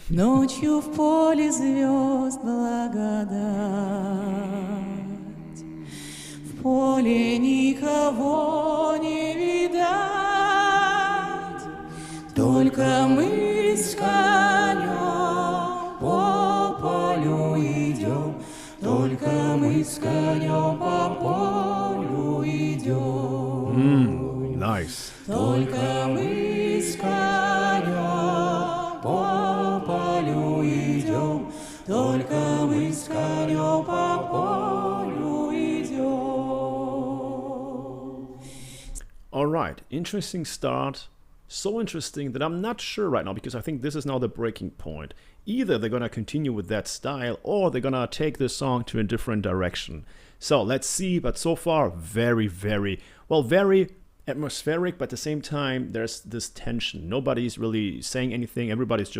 Ночью в поле звезд благодать, в поле никого не видать, только мы с конем по полю идем, только мы с конем по полю идем. Nice. Только мы с конем по полю идем, только мы с конем по полю идем. All right, interesting start. So interesting that I'm not sure right now, because I think this is now the breaking point. Either they're gonna continue with that style, or they're gonna take the song to a different direction. So let's see, but so far very, very atmospheric, but at the same time there's this tension. Nobody's really saying anything, everybody's just